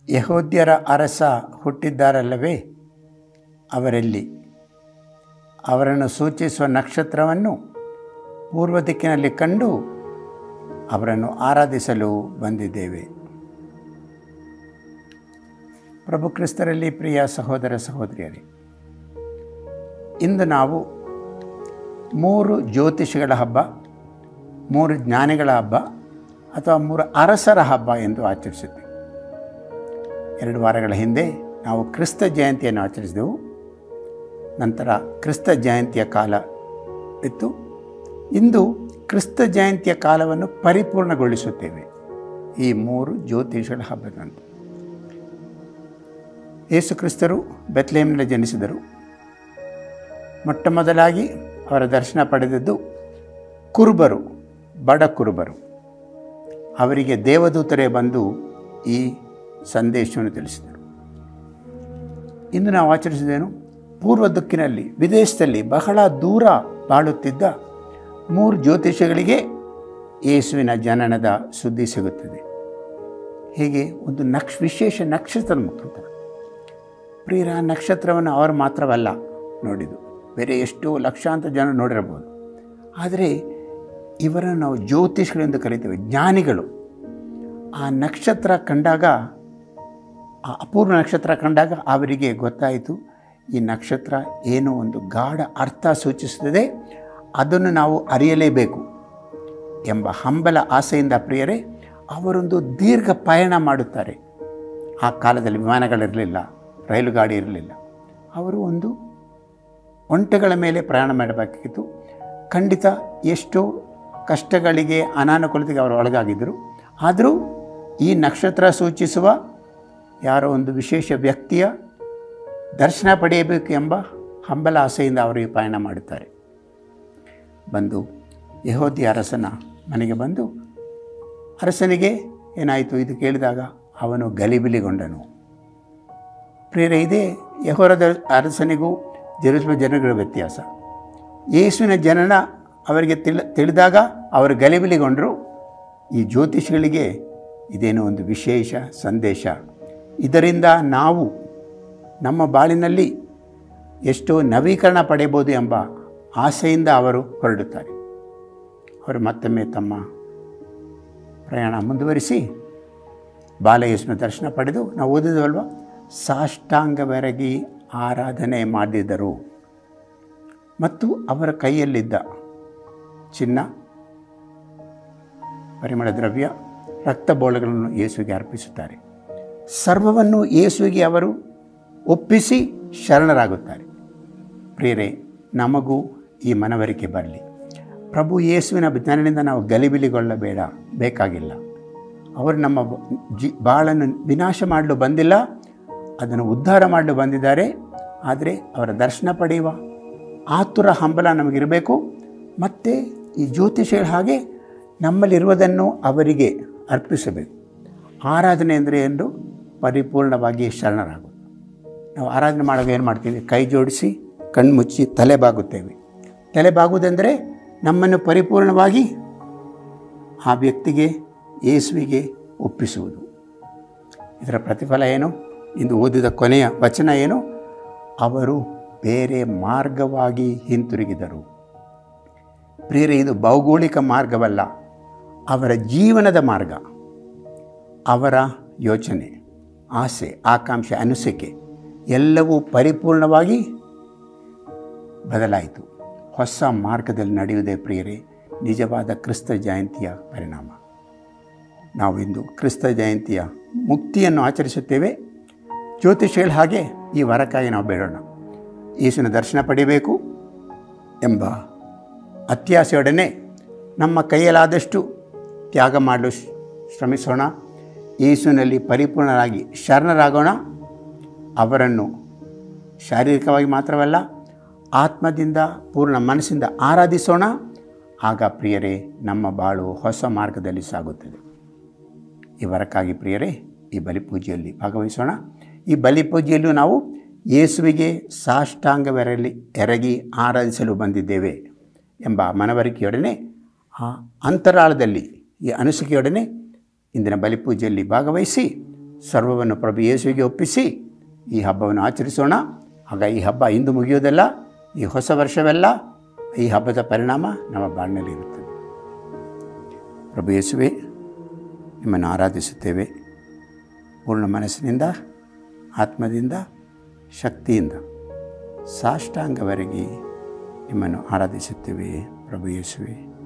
ಯೆಹೂದ್ಯರ ಅರಸ ಹುಟ್ಟಿದ್ದಾರಲ್ಲವೇ, ಅವರೆಲ್ಲಿ? ಅವರನ್ನು ಸೂಚಿಸುವ ನಕ್ಷತ್ರವನ್ನು ಪೂರ್ವ ದಿಕ್ಕಿನಲ್ಲಿ ಕಂಡು ಅವರನ್ನು ಆರಾಧಿಸಲು ಬಂದಿದ್ದೇವೆ. ಪ್ರಭು ಕ್ರಿಸ್ತರಲ್ಲಿ ಪ್ರಿಯ ಸಹೋದರ ಸಹೋದರಿಯರೇ, ಇಂದು ನಾವು 3 ಜ್ಯೋತಿಷಿಗಳ ಹಬ್ಬ, 3 ಜ್ಞಾನಿಗಳ ಹಬ್ಬ ಅಥವಾ 3 ಅರಸರ ಹಬ್ಬ ಎಂದು ಆಚರಿಸುತ್ತೇವೆ. 2 ವಾರಗಳ ಹಿಂದೆ ನಾವು ಕ್ರಿಸ್ತ ಜಯಂತಿಯನ್ನು ಆಚರಿಸಿದೆವು. ನಂತರ ಕ್ರಿಸ್ತ ಜಯಂತಿಯ ಕಾಲ ಇತ್ತು. ಇಂದು ಕ್ರಿಸ್ತ ಜಯಂತಿಯ ಕಾಲವನ್ನು ಪರಿಪೂರ್ಣಗೊಳಿಸುತ್ತೇವೆ ಈ 3 ಜ್ಯೋತಿಷಿಗಳ ಹಬ್ಬದಂದು. ಯೇಸು ಕ್ರಿಸ್ತರು ಬೆತ್ಲೆಹೇಮಿನಲ್ಲಿ ಜನಿಸಿದರು. ಮೊಟ್ಟ ಮೊದಲಾಗಿ ಅವರ ದರ್ಶನ ಪಡೆದದ್ದು ಕುರುಬರು, ಬಡ ಕುರುಬರು. ಅವರಿಗೆ ದೇವದೂತರೇ ಬಂದು ಈ ಸಂದೇಶವನ್ನು ತಿಳಿಸಿದರು. ಇಂದು ನಾವು ಆಚರಿಸಿದೇನು? ಪೂರ್ವ ದಿಕ್ಕಿನಲ್ಲಿ ವಿದೇಶದಲ್ಲಿ ಬಹಳ ದೂರ ಬಾಳುತ್ತಿದ್ದ 3 ಜ್ಯೋತಿಷಿಗಳಿಗೆ ಯೇಸುವಿನ ಜನನದ ಸುದ್ದಿ ಸಿಗುತ್ತದೆ. ಹೀಗೆ ಒಂದು ವಿಶೇಷ ನಕ್ಷತ್ರದ ಮುಖಾಂತರ. ಪ್ರಿಯರ, ನಕ್ಷತ್ರವನ್ನು ಅವರು ಮಾತ್ರವಲ್ಲ ನೋಡಿದ್ದು, ಬೇರೆ ಎಷ್ಟೋ ಲಕ್ಷಾಂತರ ಜನ ನೋಡಿರಬಹುದು. ಆದರೆ ಇವರನ್ನು ನಾವು ಜ್ಯೋತಿಷಿಗಳೆಂದು ಕರೀತೇವೆ, ಜ್ಞಾನಿಗಳು. ಆ ನಕ್ಷತ್ರ ಕಂಡಾಗ, ಆ ಅಪೂರ್ವ ನಕ್ಷತ್ರ ಕಂಡಾಗ ಅವರಿಗೆ ಗೊತ್ತಾಯಿತು, ಈ ನಕ್ಷತ್ರ ಏನೋ ಒಂದು ಗಾಢ ಅರ್ಥ ಸೂಚಿಸುತ್ತದೆ, ಅದನ್ನು ನಾವು ಅರಿಯಲೇಬೇಕು ಎಂಬ ಹಂಬಲ ಆಸೆಯಿಂದ ಪ್ರಿಯರೇ ಅವರೊಂದು ದೀರ್ಘ ಪಯಣ ಮಾಡುತ್ತಾರೆ. ಆ ಕಾಲದಲ್ಲಿ ವಿಮಾನಗಳಿರಲಿಲ್ಲ, ರೈಲು ಗಾಡಿ ಇರಲಿಲ್ಲ. ಅವರು ಒಂದು ಒಂಟೆಗಳ ಮೇಲೆ ಪ್ರಯಾಣ ಮಾಡಬೇಕಿತ್ತು. ಖಂಡಿತ ಎಷ್ಟೋ ಕಷ್ಟಗಳಿಗೆ, ಅನಾನುಕೂಲತೆಗೆ ಅವರು ಒಳಗಾಗಿದ್ದರು. ಆದರೂ ಈ ನಕ್ಷತ್ರ ಸೂಚಿಸುವ ಯಾರೋ ಒಂದು ವಿಶೇಷ ವ್ಯಕ್ತಿಯ ದರ್ಶನ ಪಡೆಯಬೇಕು ಎಂಬ ಹಂಬಲ ಆಸೆಯಿಂದ ಅವರು ಈ ಪಯಣ ಮಾಡುತ್ತಾರೆ. ಬಂದು ಯೆಹೂದ್ಯ ಅರಸನ ಮನೆಗೆ ಬಂದು, ಅರಸನಿಗೆ ಏನಾಯಿತು ಇದು ಕೇಳಿದಾಗ ಅವನು ಗಲಿಬಿಲಿಗೊಂಡನು. ಪ್ರಿಯರೇ, ಇದೇ ಯೆಹೂದದ ಅರಸನಿಗೂ ಜೆರುಸಲೇಮ್ ಜನಗಳ ವ್ಯತ್ಯಾಸ. ಯೇಸುವಿನ ಜನನ ಅವರಿಗೆ ತಿಳಿದಾಗ ಅವರು ಗಲಿಬಿಲಿಗೊಂಡರು. ಈ ಜ್ಯೋತಿಷಿಗಳಿಗೆ ಇದೇನೋ ಒಂದು ವಿಶೇಷ ಸಂದೇಶ, ಇದರಿಂದ ನಾವು ನಮ್ಮ ಬಾಳಿನಲ್ಲಿ ಎಷ್ಟೋ ನವೀಕರಣ ಪಡೆಯಬಹುದು ಎಂಬ ಆಸೆಯಿಂದ ಅವರು ಹೊರಡುತ್ತಾರೆ. ಅವರು ಮತ್ತೊಮ್ಮೆ ತಮ್ಮ ಪ್ರಯಾಣ ಮುಂದುವರಿಸಿ ಬಾಲಯೇಸುವಿನ ದರ್ಶನ ಪಡೆದು, ನಾವು ಓದಿದವಲ್ವ, ಸಾಷ್ಟಾಂಗವೆರಗಿ ಆರಾಧನೆ ಮಾಡಿದರು ಮತ್ತು ಅವರ ಕೈಯಲ್ಲಿದ್ದ ಚಿನ್ನ, ಪರಿಮಳ ದ್ರವ್ಯ, ರಕ್ತಬೋಳಗಳನ್ನು ಯೇಸುವಿಗೆ ಅರ್ಪಿಸುತ್ತಾರೆ. ಸರ್ವವನ್ನು ಯೇಸುವಿಗೆ ಅವರು ಒಪ್ಪಿಸಿ ಶರಣರಾಗುತ್ತಾರೆ. ಪ್ರಿಯರೇ, ನಮಗೂ ಈ ಮನವರಿಕೆ ಬರಲಿ. ಪ್ರಭು ಯೇಸುವಿನ ಜ್ಞಾನದಿಂದ ನಾವು ಬೇಕಾಗಿಲ್ಲ. ಅವರು ನಮ್ಮ ಬಾಳನ್ನು ವಿನಾಶ ಮಾಡಲು ಬಂದಿಲ್ಲ, ಅದನ್ನು ಉದ್ಧಾರ ಮಾಡಲು ಬಂದಿದ್ದಾರೆ. ಆದರೆ ಅವರ ದರ್ಶನ ಪಡೆಯುವ ಆತುರ ಹಂಬಲ ನಮಗಿರಬೇಕು. ಮತ್ತು ಈ ಜ್ಯೋತಿಷಿಗಳ ಹಾಗೆ ನಮ್ಮಲ್ಲಿರುವುದನ್ನು ಅವರಿಗೆ ಅರ್ಪಿಸಬೇಕು. ಆರಾಧನೆ ಅಂದರೆ ಎಂದು ಪರಿಪೂರ್ಣವಾಗಿ ಶರಣರಾಗೋದು. ನಾವು ಆರಾಧನೆ ಮಾಡುವಾಗ ಏನು ಮಾಡ್ತೀವಿ? ಕೈ ಜೋಡಿಸಿ ಕಣ್ಮುಚ್ಚಿ ತಲೆ ಬಾಗುತ್ತೇವೆ. ತಲೆ ಬಾಗುವುದೆಂದರೆ ನಮ್ಮನ್ನು ಪರಿಪೂರ್ಣವಾಗಿ ಆ ವ್ಯಕ್ತಿಗೆ, ಯೇಸುವಿಗೆ ಒಪ್ಪಿಸುವುದು. ಇದರ ಪ್ರತಿಫಲ ಏನು? ಇಂದು ಓದಿದ ಕೊನೆಯ ವಚನ ಏನು? ಅವರು ಬೇರೆ ಮಾರ್ಗವಾಗಿ ಹಿಂತಿರುಗಿದರು. ಪ್ರಿಯರೇ, ಇದು ಭೌಗೋಳಿಕ ಮಾರ್ಗವಲ್ಲ, ಅವರ ಜೀವನದ ಮಾರ್ಗ. ಅವರ ಯೋಚನೆ, ಆಸೆ, ಆಕಾಂಕ್ಷೆ, ಅನಿಸಿಕೆ ಎಲ್ಲವೂ ಪರಿಪೂರ್ಣವಾಗಿ ಬದಲಾಯಿತು. ಹೊಸ ಮಾರ್ಗದಲ್ಲಿ ನಡೆಯುವುದೇ ಪ್ರಿಯರೇ ನಿಜವಾದ ಕ್ರಿಸ್ತ ಜಯಂತಿಯ ಪರಿಣಾಮ. ನಾವು ಇಂದು ಕ್ರಿಸ್ತ ಜಯಂತಿಯ ಮುಕ್ತಿಯನ್ನು ಆಚರಿಸುತ್ತೇವೆ. ಜ್ಯೋತಿಷಿಗಳ ಹಾಗೆ ಈ ವರಕ್ಕಾಗಿ ನಾವು ಬೇಡೋಣ. ಯೇಸುವಿನ ದರ್ಶನ ಪಡೆಯಬೇಕು ಎಂಬ ಅತ್ಯಾಸೆಯೊಡನೆ ನಮ್ಮ ಕೈಯಲ್ಲಾದಷ್ಟು ತ್ಯಾಗ ಮಾಡಲು ಶ್ರಮಿಸೋಣ. ಯೇಸುವಿನಲ್ಲಿ ಪರಿಪೂರ್ಣರಾಗಿ ಶರಣರಾಗೋಣ. ಅವರನ್ನು ಶಾರೀರಿಕವಾಗಿ ಮಾತ್ರವಲ್ಲ, ಆತ್ಮದಿಂದ, ಪೂರ್ಣ ಮನಸ್ಸಿಂದ ಆರಾಧಿಸೋಣ. ಆಗ ಪ್ರಿಯರೇ ನಮ್ಮ ಬಾಳು ಹೊಸ ಮಾರ್ಗದಲ್ಲಿ ಸಾಗುತ್ತದೆ. ಈ ವರಕ್ಕಾಗಿ ಪ್ರಿಯರೇ ಈ ಬಲಿಪೂಜೆಯಲ್ಲಿ ಭಾಗವಹಿಸೋಣ. ಈ ಬಲಿಪೂಜೆಯಲ್ಲೂ ನಾವು ಯೇಸುವಿಗೆ ಎರಗಿ ಆರಾಧಿಸಲು ಬಂದಿದ್ದೇವೆ ಎಂಬ ಮನವರಿಕೆಯೊಡನೆ, ಆ ಅಂತರಾಳದಲ್ಲಿ ಈ ಅನಿಸಿಕೆಯೊಡನೆ ಇಂದಿನ ಬಲಿಪೂಜೆಯಲ್ಲಿ ಭಾಗವಹಿಸಿ ಸರ್ವವನ್ನು ಪ್ರಭು ಯೇಸುವಿಗೆ ಒಪ್ಪಿಸಿ ಈ ಹಬ್ಬವನ್ನು ಆಚರಿಸೋಣ. ಆಗ ಈ ಹಬ್ಬ ಇಂದು ಮುಗಿಯೋದಲ್ಲ, ಈ ಹೊಸ ವರ್ಷವೆಲ್ಲ ಈ ಹಬ್ಬದ ಪರಿಣಾಮ ನಮ್ಮ ಬಾಳಿನಲ್ಲಿ ಇರುತ್ತದೆ. ಪ್ರಭು ಯೇಸುವೇ, ನಿಮ್ಮನ್ನು ಆರಾಧಿಸುತ್ತೇವೆ. ಪೂರ್ಣ ಮನಸ್ಸಿನಿಂದ, ಆತ್ಮದಿಂದ, ಶಕ್ತಿಯಿಂದ ಸಾಷ್ಟಾಂಗವರೆಗೆ ನಿಮ್ಮನ್ನು ಆರಾಧಿಸುತ್ತೇವೆ ಪ್ರಭು ಯೇಸುವೇ.